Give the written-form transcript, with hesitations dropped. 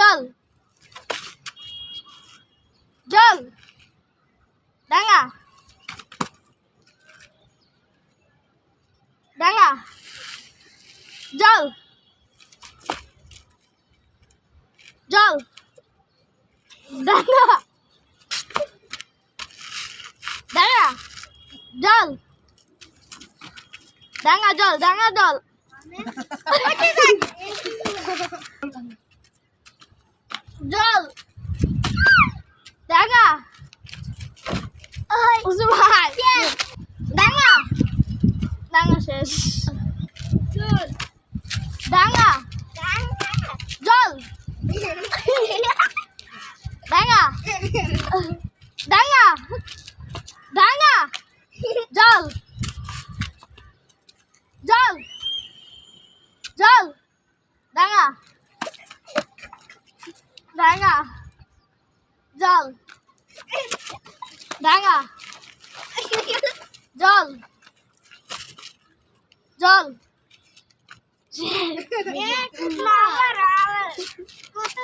জল জল ডাঙা ডাঙা জল জল ডাঙা ডাঙা জল ডাঙা জল ডাঙা জল জল ডাঙা উসমান ডাঙা ডাঙা শেষ ডাঙা জল ডাঙা ডাঙা ডাঙা জল জল জল ডাঙা ডাঙা জল ডাঙা জল জল কত